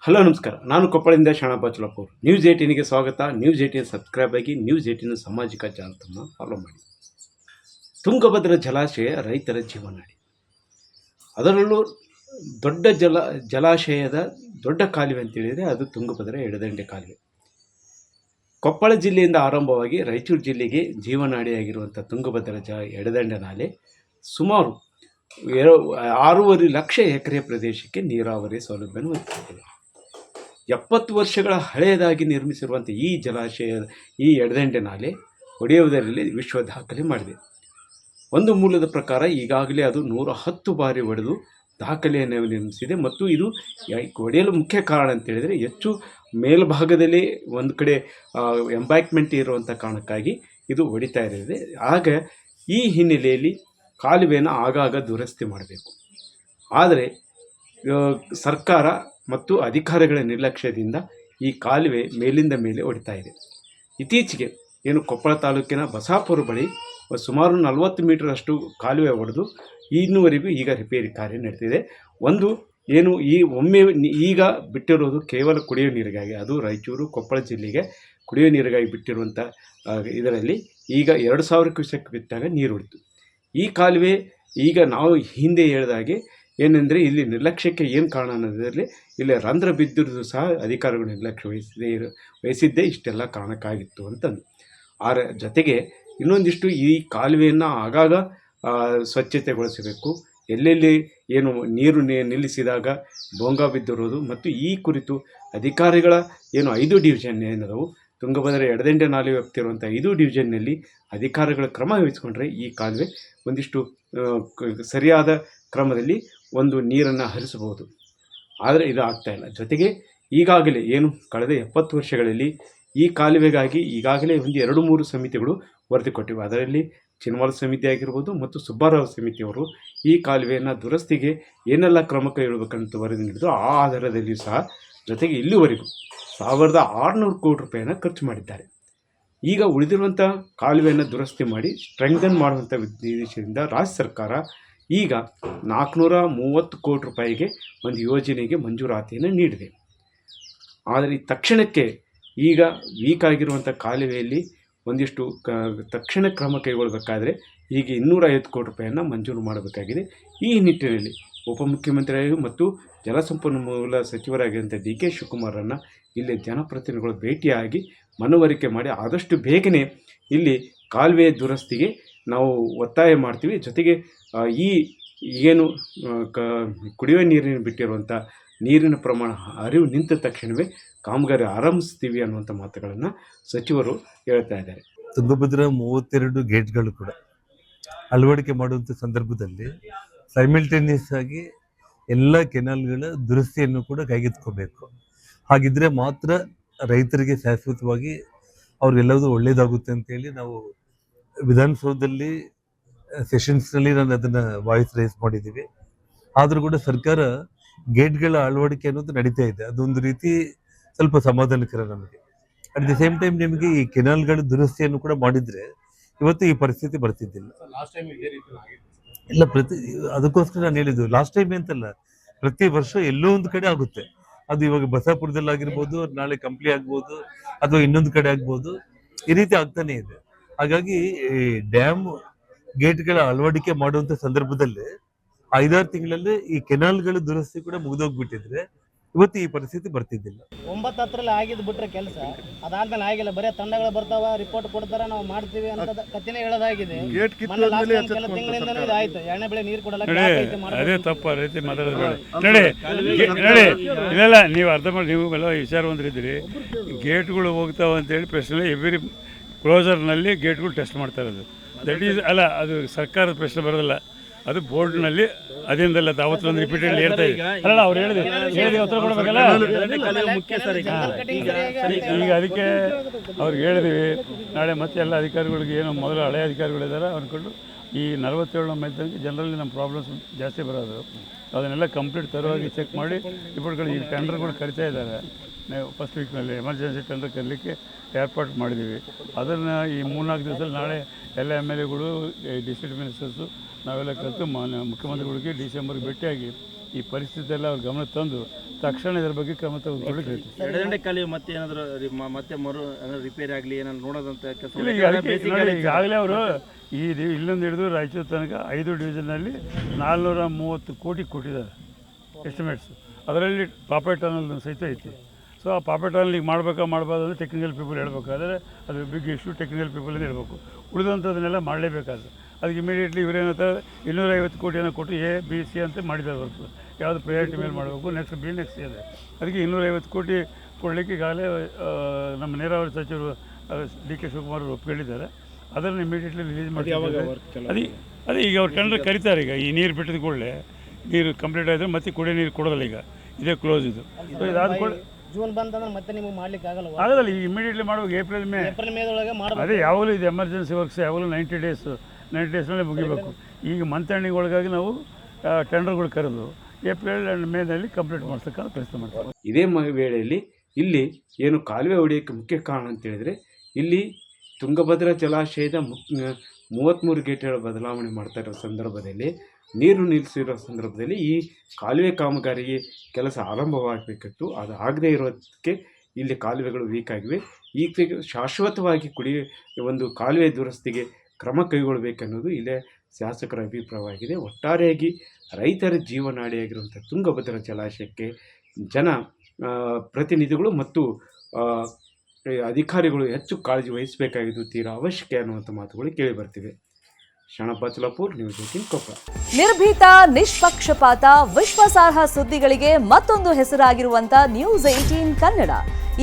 Hello ನಮಸ್ಕಾರ. ನಾನು ಕೊಪ್ಪಳದಿಂದ Shanappa news 18ಗೆ ಸ್ವಾಗತ. ನ್ಯೂಸ್ 18 ಸಬ್ಸ್ಕ್ರೈಬ್ ಆಗಿ ನ್ಯೂಸ್ 18 ಸಾಮಾಜಿಕ ಜಾಲತಾಣ ಫಾಲೋ ಮಾಡಿ. ತುಂಗಭದ್ರಾ ಜಲಾಶಯ ರೈತರ ಜೀವನಾಡಿ. ಅದರಲ್ಲೂ ದೊಡ್ಡ ಜಲಾಶಯದ ದೊಡ್ಡ ಕಾಲುವೆ ಅಂತೇಳಿದರೆ ಅದು ತುಂಗಭದ್ರಾ ಎಡದಂಡೆ ಕಾಲುವೆ. ಕೊಪ್ಪಳ ಜಿಲ್ಲೆಯಿಂದ ಆರಂಭವಾಗಿ ರಾಯಚೂರು ಜಿಲ್ಲೆಗೆ ಜೀವನಾಡಿಯಾಗಿರುವಂಥ ತುಂಗಭದ್ರಾ ಎಡದಂಡೆ ನಾಲೆ ಸುಮಾರು 6.5 ಲಕ್ಷ ಎಕರೆ ಪ್ರದೇಶಕ್ಕೆ ನೀರಾವರಿ ಸೌಲಭ್ಯವನ್ನು ಒದಗಿಸುತ್ತದೆ. 70 ವರ್ಷಗಳ ಹಳೆಯದಾಗಿ ನಿರ್ಮಿಸಿರುವಂಥ ಈ ಜಲಾಶಯ, ಈ ಎಡದಂಡೆ ನಾಲೆ ಒಡೆಯುವುದರಲ್ಲಿ ವಿಶ್ವ ದಾಖಲೆ ಮಾಡಿದೆ. ಒಂದು ಮೂಲದ ಪ್ರಕಾರ ಈಗಾಗಲೇ ಅದು 110 ಬಾರಿ ಒಡೆದು ದಾಖಲೆಯನ್ನು ನಿರ್ಮಿಸಿದೆ. ಮತ್ತು ಇದು ಒಡೆಯಲು ಮುಖ್ಯ ಕಾರಣ ಅಂತೇಳಿದರೆ ಹೆಚ್ಚು ಮೇಲ್ಭಾಗದಲ್ಲಿ ಒಂದು ಕಡೆ ಎಂಬ್ಯಾಕ್ಮೆಂಟ್ ಇರುವಂಥ ಕಾರಣಕ್ಕಾಗಿ ಇದು ಒಡಿತಾ ಇರಲಿದೆ. ಆಗ ಈ ಹಿನ್ನೆಲೆಯಲ್ಲಿ ಕಾಲುವೆಯನ್ನು ಆಗಾಗ ದುರಸ್ತಿ ಮಾಡಬೇಕು. ಆದರೆ ಸರ್ಕಾರ ಮತ್ತು ಅಧಿಕಾರಿಗಳ ನಿರ್ಲಕ್ಷ್ಯದಿಂದ ಈ ಕಾಲುವೆ ಮೇಲಿಂದ ಮೇಲೆ ಒಡಿತಾ ಇದೆ. ಇತ್ತೀಚೆಗೆ ಕೊಪ್ಪಳ ತಾಲೂಕಿನ ಬಸಾಪುರ ಬಳಿ ಸುಮಾರು 40 ಮೀಟರಷ್ಟು ಕಾಲುವೆ ಒಡೆದು ಇನ್ನೂವರೆಗೂ ಈಗ ರಿಪೇರಿ ಕಾರ್ಯ ನಡೆದಿದೆ. ಈಗ ಬಿಟ್ಟಿರೋದು ಕೇವಲ ಕುಡಿಯೋ ನೀರಿಗಾಗಿ, ಅದು ರಾಯಚೂರು ಕೊಪ್ಪಳ ಜಿಲ್ಲೆಗೆ ಕುಡಿಯೋ ನೀರಿಗಾಗಿ ಬಿಟ್ಟಿರುವಂಥ ಇದರಲ್ಲಿ ಈಗ 2000 ಕ್ಯೂಸೆಕ್ ಬಿಟ್ಟಾಗ ನೀರು ಉಳಿತು. ಈ ಕಾಲುವೆ ಈಗ ನಾವು ಹಿಂದೆ ಹೇಳಿದಾಗೆ ಏನೆಂದರೆ ಇಲ್ಲಿ ನಿರ್ಲಕ್ಷ್ಯಕ್ಕೆ ಏನು ಕಾರಣ ಅನ್ನೋದರಲ್ಲಿ ಇಲ್ಲಿ ರಂಧ್ರ ಬಿದ್ದಿರೋದು ಸಹ ಅಧಿಕಾರಿಗಳು ನಿರ್ಲಕ್ಷ್ಯ ವಹಿಸಿದ್ದೇ ಇಷ್ಟೆಲ್ಲ ಕಾರಣಕ್ಕಾಗಿತ್ತು ಅಂತಂದು. ಜೊತೆಗೆ ಇನ್ನೊಂದಿಷ್ಟು ಈ ಕಾಲುವೆಯನ್ನು ಆಗಾಗ ಸ್ವಚ್ಛತೆಗೊಳಿಸಬೇಕು. ಎಲ್ಲೆಲ್ಲಿ ನೀರು ನಿಲ್ಲಿಸಿದಾಗ ಭೋಂಗ ಬಿದ್ದಿರೋದು ಮತ್ತು ಈ ಕುರಿತು ಅಧಿಕಾರಿಗಳ 5 ಡಿವಿಷನ್ ಏನದವು ತುಂಗಭದ್ರಾ ಎಡದಂಡೆ ನಾಲೆ ವ್ಯಾಪ್ತಿರುವಂಥ 5 ಡಿವಿಷನ್ನಲ್ಲಿ ಅಧಿಕಾರಿಗಳ ಕ್ರಮ ವಹಿಸಿಕೊಂಡ್ರೆ ಈ ಕಾಲುವೆ ಒಂದಿಷ್ಟು ಸರಿಯಾದ ಕ್ರಮದಲ್ಲಿ ನೀರನ್ನು ಹರಿಸಬಹುದು. ಆದರೆ ಇದು ಆಗ್ತಾಯಿಲ್ಲ. ಜೊತೆಗೆ ಈಗಾಗಲೇ ಕಳೆದ 70 ವರ್ಷಗಳಲ್ಲಿ ಈ ಕಾಲುವೆಗಾಗಿ ಈಗಾಗಲೇ 2-3 ಸಮಿತಿಗಳು ವರದಿ ಕೊಟ್ಟಿವೆ. ಅದರಲ್ಲಿ ಚಿನ್ವಾಲ ಸಮಿತಿ ಆಗಿರ್ಬೋದು ಮತ್ತು ಸುಬ್ಬಾರಾವ್ ಸಮಿತಿಯವರು ಈ ಕಾಲುವೆಯನ್ನು ದುರಸ್ತಿಗೆ ಏನೆಲ್ಲ ಕ್ರಮ ಕೈಗೊಳ್ಳಬೇಕಂತ ವರದಿ ನೀಡಿದ್ರು. ಆ ಆಧಾರದಲ್ಲಿಯೂ ಸಹ ಜೊತೆಗೆ ಇಲ್ಲಿವರೆಗೂ 1600 ಕೋಟಿ ರೂಪಾಯಿಯನ್ನು ಖರ್ಚು ಮಾಡಿದ್ದಾರೆ. ಈಗ ಉಳಿದಿರುವಂಥ ಕಾಲುವೆಯನ್ನು ದುರಸ್ತಿ ಮಾಡಿ ಸ್ಟ್ರೆಂಗ್ದನ್ ಮಾಡುವಂಥ ಉದ್ದೇಶದಿಂದ ರಾಜ್ಯ ಸರ್ಕಾರ ಈಗ 430 ಕೋಟಿ ರೂಪಾಯಿಗೆ ಒಂದು ಯೋಜನೆಗೆ ಮಂಜೂರಾತಿಯನ್ನು ನೀಡಿದೆ. ಆದರೆ ತಕ್ಷಣಕ್ಕೆ ಈಗ ವೀಕ್ ಆಗಿರುವಂಥ ಕಾಲುವೆಯಲ್ಲಿ ಒಂದಿಷ್ಟು ತಕ್ಷಣ ಕ್ರಮ ಕೈಗೊಳ್ಳಬೇಕಾದ್ರೆ ಈಗ 250 ಕೋಟಿ ರೂಪಾಯಿಯನ್ನು ಮಂಜೂರು ಮಾಡಬೇಕಾಗಿದೆ. ಈ ನಿಟ್ಟಿನಲ್ಲಿ ಉಪಮುಖ್ಯಮಂತ್ರಿಯಾಗಿ ಮತ್ತು ಜಲಸಂಪನ್ಮೂಲ ಸಚಿವರಾಗಿರುವಂಥ DK ಶಿವಕುಮಾರನ್ನು ಇಲ್ಲಿ ಜನಪ್ರತಿನಿಧಿಗಳು ಭೇಟಿಯಾಗಿ ಮನವರಿಕೆ ಮಾಡಿ ಆದಷ್ಟು ಬೇಗನೆ ಇಲ್ಲಿ ಕಾಲುವೆ ದುರಸ್ತಿಗೆ ನಾವು ಒತ್ತಾಯ ಮಾಡ್ತೀವಿ. ಜೊತೆಗೆ ಈ ಕುಡಿಯುವ ನೀರಿನ ಬಿಟ್ಟಿರುವಂಥ ನೀರಿನ ಪ್ರಮಾಣ ಅರಿವು ನಿಂತ ತಕ್ಷಣವೇ ಕಾಮಗಾರಿ ಆರಂಭಿಸ್ತೀವಿ ಅನ್ನುವಂಥ ಮಾತುಗಳನ್ನು ಸಚಿವರು ಹೇಳ್ತಾ ಇದ್ದಾರೆ. ತುಂಗಭದ್ರಾ 32 ಗೇಟ್ಗಳು ಕೂಡ ಅಳವಡಿಕೆ ಮಾಡುವಂಥ ಸಂದರ್ಭದಲ್ಲಿ ಸೈಮಲ್ಟೇನಿಯಸ್ ಆಗಿ ಎಲ್ಲ ಕೆನಾಲ್ಗಳ ದುರಸ್ತಿಯನ್ನು ಕೂಡ ಕೈಗೆತ್ತಿಕೋಬೇಕು. ಹಾಗಿದ್ರೆ ಮಾತ್ರ ರೈತರಿಗೆ ಶಾಶ್ವತವಾಗಿ ಅವ್ರಿಗೆಲ್ಲವೂ ಒಳ್ಳೇದಾಗುತ್ತೆ ಅಂತೇಳಿ ನಾವು ವಿಧಾನಸೌಧದಲ್ಲಿ ಸೆಷನ್ಸ್ನಲ್ಲಿ ನಾನು ಅದನ್ನು ವಾಯ್ಸ್ ರೈಸ್ ಮಾಡಿದ್ದೀವಿ. ಆದರೂ ಕೂಡ ಸರ್ಕಾರ ಗೇಟ್ಗಳ ಅಳವಡಿಕೆ ಅನ್ನೋದು ನಡೀತಾ ಇದೆ. ಅದೊಂದು ರೀತಿ ಸ್ವಲ್ಪ ಸಮಾಧಾನಕರ ನಮಗೆ. ಅಟ್ ದಿ ಸೇಮ್ ಟೈಮ್ ನಿಮಗೆ ಈ ಕೆನಾಲ್ಗಳ ದುರಸ್ತಿಯನ್ನು ಕೂಡ ಮಾಡಿದರೆ ಇವತ್ತು ಈ ಪರಿಸ್ಥಿತಿ ಬರ್ತಿದ್ದಿಲ್ಲ. ಇಲ್ಲ, ಅದಕ್ಕೋಸ್ಕರ ನಾನು ಹೇಳಿದ್ದು ಲಾಸ್ಟ್ ಟೈಮ್ ಅಂತಲ್ಲ, ಪ್ರತಿ ವರ್ಷ ಎಲ್ಲೋ ಒಂದು ಕಡೆ ಆಗುತ್ತೆ. ಅದು ಇವಾಗ ಬಸಾಪುರದಲ್ಲಿ ಆಗಿರ್ಬೋದು, ನಾಳೆ ಕಂಪ್ಲಿ ಆಗ್ಬೋದು, ಅಥವಾ ಇನ್ನೊಂದು ಕಡೆ ಆಗ್ಬೋದು, ಈ ರೀತಿ ಆಗ್ತಾನೆ ಇದೆ. ಹಾಗಾಗಿ ಈ ಡ್ಯಾಮ್ ಗೇಟ್ಗಳ ಅಳವಡಿಕೆ ಮಾಡುವಂತ ಸಂದರ್ಭದಲ್ಲಿ 5-6 ತಿಂಗಳಲ್ಲಿ ಈ ಕೆನಾಲ್ಗಳ ದುರಸ್ತಿ ಕೂಡ ಮುಗಿದೋಗ್ಬಿಟ್ಟಿದ್ರೆ ಇವತ್ತು ಈ ಪರಿಸ್ಥಿತಿ ಬರ್ತಿದ್ದಿಲ್ಲ. 9-10ರಲ್ಲಿ ಆಗಿದ್ ಬಿಟ್ರೆ ಕೆಲಸ ಅದಾದ್ಮೇಲೆ ಆಗಿಲ್ಲ. ಬರೀ ತಂಡಗಳು ಬರ್ತಾವ, ರಿಪೋರ್ಟ್ ಕೊಡ್ತಾರ, ನಾವು ಮಾಡ್ತೀವಿ ಅಂತ ಕತ್ತಿನೇ ಹೇಳೋದಾಗಿದೆ. ಕೆಲ ತಿಂಗಳಿಂದ ಆಯ್ತು, ಎಣ್ಣೆ ಬೆಳೆ ನೀರು ಕೊಡಲ್ಲ. ಅದೇ ತಪ್ಪ ರೀತಿ ಮಾತಾಡೋದು ಇಲ್ಲ. ನೀವು ಅರ್ಥ ಮಾಡಿ, ನೀವು ಎಲ್ಲ ವಿಚಾರ ಹೊಂದಿದ್ರಿ. ಗೇಟ್ಗಳು ಹೋಗ್ತಾವ ಅಂತೇಳಿ ಪ್ರಶ್ನೆ ಎವ್ರಿ ಕ್ಲೋಸರ್ನಲ್ಲಿ ಗೇಟ್ಗಳು ಟೆಸ್ಟ್ ಮಾಡ್ತಾ ಇರೋದು. ದಟ್ ಈಸ್ ಅಲ್ಲ, ಅದು ಸರ್ಕಾರದ ಪ್ರಶ್ನೆ ಬರೋದಿಲ್ಲ, ಅದು ಬೋರ್ಡ್ನಲ್ಲಿ ಅದೇನಲ್ಲ ಅವತ್ತೊಂದು ರಿಪೀಟೆಡ್ ಹೇಳ್ತಾ ಇದೆ. ಅಲ್ಲ, ಅವ್ರು ಹೇಳಿದೆ ಉತ್ತರ ಕೊಡಬೇಕಲ್ಲ. ಈಗ ಅದಕ್ಕೆ ಅವ್ರಿಗೆ ಹೇಳಿದೀವಿ, ನಾಳೆ ಮತ್ತೆ ಎಲ್ಲ ಅಧಿಕಾರಿಗಳಿಗೆ ಮೊದಲು ಹಳೆಯ ಅಧಿಕಾರಿಗಳಿದ್ದಾರೆ ಅಂದ್ಕೊಂಡು ಈ 47 ಮೈಲ್ ತನಕ ಜನರಲ್ಲಿ ನಮ್ಮ ಪ್ರಾಬ್ಲಮ್ಸ್ ಜಾಸ್ತಿ ಬರೋದು. ಅದನ್ನೆಲ್ಲ ಕಂಪ್ಲೀಟ್ ತರವಾಗಿ ಚೆಕ್ ಮಾಡಿ ರಿಪೋರ್ಟ್ಗಳು ಈಗ ಟೆಂಡರ್ಗಳು ಕರಿತಾ ಇದ್ದಾರೆ. ಫಸ್ಟ್ ವೀಕ್ನಲ್ಲಿ ಎಮರ್ಜೆನ್ಸಿ ಟೆಂಡರ್ ಕರೀಲಿಕ್ಕೆ ಏರ್ಪಾಟ್ ಮಾಡಿದ್ದೀವಿ. ಅದನ್ನು ಈ 3-4 ದಿವಸದಲ್ಲಿ ನಾಳೆ ಎಲ್ಲ MLAಗಳು, ಡಿಸ್ಟ್ರಿಕ್ಟ್ ಮಿನಿಸ್ಟರ್ಸು ನಾವೆಲ್ಲ ಕಲಿತು ಮುಖ್ಯಮಂತ್ರಿಗಳಿಗೆ ಡಿಸೆಂಬರ್ಗೆ ಭೇಟಿಯಾಗಿ ಈ ಪರಿಸ್ಥಿತಿ ಎಲ್ಲ ಅವ್ರ ಗಮನ ತಂದು ತಕ್ಷಣ ಇದರ ಬಗ್ಗೆ ಕ್ರಮ ತೆಗೆದುಕೊಳ್ಳಿಕ್ಕೆ ಹೇಳ್ತೀವಿ. ಎಡದಂಡೆ ಕಾಲುವೆ ಮತ್ತೆ ಏನಾದರೂ ಮತ್ತೆ ರಿಪೇರಿ ಆಗಲಿ ಏನಾದ್ರು ನೋಡೋದಂತ ಕೆಲಸ ಇಲ್ಲ, ಈಗಾಗಲೇ ಅವರು ಇಲ್ಲಿಂದ ಹಿಡಿದು ರಾಯಚೂರು ತನಕ 5 ಡಿವಿಷನ್ನಲ್ಲಿ 430 ಕೋಟಿ ಕೊಟ್ಟಿದ್ದಾರೆ ಎಸ್ಟಿಮೇಟ್ಸ್. ಅದರಲ್ಲಿ ಪಾಪೆ ಟನಲ್ ಸಹಿತ ಐತಿ. ಸೊ ಆ ಪಾಪೆ ಟನಲ್ ಈಗ ಮಾಡಬಾರ್ದು ಅಂದರೆ ಟೆಕ್ನಿಕಲ್ ಪೀಪಲ್ ಹೇಳ್ಬೇಕಾದ್ರೆ ಅದು ಬಿಗ್ ಇಶ್ಯೂ, ಟೆಕ್ನಿಕಲ್ ಪೀಪಲಿಂದ ಹೇಳ್ಬೇಕು. ಉಳಿದಂಥದ್ದನ್ನೆಲ್ಲ ಮಾಡಲೇಬೇಕಾದ್ರೆ ಅದಕ್ಕೆ ಇಮಿಡಿಯೇಟ್ಲಿ ಇವರೇನಂತಾರೆ 250 ಕೋಟಿಯನ್ನು ಕೊಟ್ಟು A, B, C ಅಂತ ಮಾಡಿದ್ದಾರೆ ಹೊರತು ಯಾವುದು ಪ್ರಯಾರಿಟಿ ಮೇಲೆ ಮಾಡಬೇಕು, ನೆಕ್ಸ್ಟ್ B, ನೆಕ್ಸ್ಟ್ C ಇದೆ. ಅದಕ್ಕೆ 250 ಕೋಟಿ ಕೊಡಲಿಕ್ಕೆ ಈಗಾಗಲೇ ನಮ್ಮ ನೀರಾವರಿ ಸಚಿವರು D.K. ಶಿವಕುಮಾರ್ ಅವರು ಒಪ್ಪಿಕೊಂಡಿದ್ದಾರೆ. ಅದನ್ನು ಇಮಿಡಿಯೇಟ್ಲಿ ರಿಲೀಸ್ ಮಾಡಿ ಅದೇ ಈಗ ಅವ್ರು ಟೆಂಡರ್ ಕರೀತಾರೆ. ಈಗ ಈ ನೀರು ಬಿಟ್ಟಿದ ಕೂಡಲೇ ನೀರು ಕಂಪ್ಲೀಟ್ ಆಯಿತು, ಮತ್ತೆ ಕುಡಿಯೋ ನೀರು ಕೊಡೋದಿಲ್ಲ. ಈಗ ಇದೇ ಕ್ಲೋಸ್ ಇದು. ಸೊ ಇದಾದ ಕೂಡ ಜೂನ್ ಬಂತಂದ್ರೆ ಮತ್ತೆ ನಿಮಗೆ ಮಾಡ್ಲಿಕ್ಕೆ ಆಗೋದಿಲ್ಲ. ಈಗ ಇಮಿಡಿಯೇಟ್ಲಿ ಮಾಡ್ಬೇಕು. ಏಪ್ರಿಲ್ ಮೇದೊಳಗೆ ಮಾಡಬೇಕು. ಅದೇ ಯಾವಾಗಲೂ ಇದು ಎಮರ್ಜೆನ್ಸಿ ವರ್ಕ್ಸ್ ಯಾವಾಗಲೂ 90 ಡೇಸ್ನಲ್ಲೇ ಮುಗಿಬೇಕು. ಈಗ ಮಂತ್ ಎಂಡಿಂಗ್ ಒಳಗಾಗಿ ನಾವು ಟೆಂಡರ್ಗಳು ಕರೆದು ಏಪ್ರಿಲ್ ಆ್ಯಂಡ್ ಮೇನಲ್ಲಿ ಕಂಪ್ಲೀಟ್ ಮಾಡ್ಸೋಕ್ಕೆ ಪ್ರಯತ್ನ ಮಾಡ್ತೀವಿ. ಇದೇ ವೇಳೆಯಲ್ಲಿ ಇಲ್ಲಿ ಏನು ಕಾಲುವೆ ಹೊಡೆಯೋಕ್ಕೆ ಮುಖ್ಯ ಕಾರಣ ಅಂತ ಹೇಳಿದರೆ, ಇಲ್ಲಿ ತುಂಗಭದ್ರಾ ಜಲಾಶಯದ 33 ಗೇಟ್ಗಳ ಬದಲಾವಣೆ ಮಾಡ್ತಾ ಇರೋ ಸಂದರ್ಭದಲ್ಲಿ, ನೀರು ನಿಲ್ಲಿಸಿರೋ ಸಂದರ್ಭದಲ್ಲಿ ಈ ಕಾಲುವೆ ಕಾಮಗಾರಿಗೆ ಕೆಲಸ ಆರಂಭವಾಗಬೇಕಿತ್ತು. ಅದು ಆಗದೇ ಇರೋದಕ್ಕೆ ಇಲ್ಲಿ ಕಾಲುವೆಗಳು ವೀಕ್ ಆಗಿವೆ. ಈಗ ಶಾಶ್ವತವಾಗಿ ಒಂದು ಕಾಲುವೆ ದುರಸ್ತಿಗೆ ಕ್ರಮ ಕೈಗೊಳ್ಳಬೇಕನ್ನೋದು ಇಲ್ಲೇ ಶಾಸಕರ ಅಭಿಪ್ರಾಯವಾಗಿದೆ. ಒಟ್ಟಾರೆಯಾಗಿ ರೈತರ ಜೀವನಾಡಿಯಾಗಿರುವಂಥ ತುಂಗಭದ್ರಾ ಜಲಾಶಯಕ್ಕೆ ಪ್ರತಿನಿಧಿಗಳು ಮತ್ತು ಅಧಿಕಾರಿಗಳು ಹೆಚ್ಚು ಕಾಳಜಿ ವಹಿಸಬೇಕಾಗಿದ್ದು ತೀರಾ ಅವಶ್ಯಕ ಅನ್ನುವಂಥ ಮಾತುಗಳು ಕೇಳಿ ಬರ್ತಿವೆ. ಶರಣಬಚ್ಚಲಾಪುರ್, ನ್ಯೂಸ್ 18 ಕೊಪ್ಪಳ. ನಿರ್ಭೀತ, ನಿಷ್ಪಕ್ಷಪಾತ, ವಿಶ್ವಾಸಾರ್ಹ ಸುದ್ದಿಗಳಿಗೆ ಮತ್ತೊಂದು ಹೆಸರಾಗಿರುವಂತ ನ್ಯೂಸ್ 18 ಕನ್ನಡ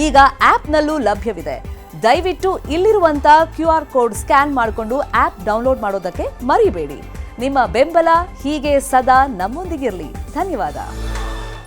ಈಗ ಆಪ್ನಲ್ಲೂ ಲಭ್ಯವಿದೆ. ದಯವಿಟ್ಟು ಇಲ್ಲಿರುವಂತ QR ಕೋಡ್ ಸ್ಕ್ಯಾನ್ ಮಾಡಿಕೊಂಡು ಆಪ್ ಡೌನ್ಲೋಡ್ ಮಾಡೋದಕ್ಕೆ ಮರಿಬೇಡಿ. ನಿಮ್ಮ ಬೆಂಬಲ ಹೀಗೆ ಸದಾ ನಮ್ಮೊಂದಿಗಿರಲಿ. ಧನ್ಯವಾದ.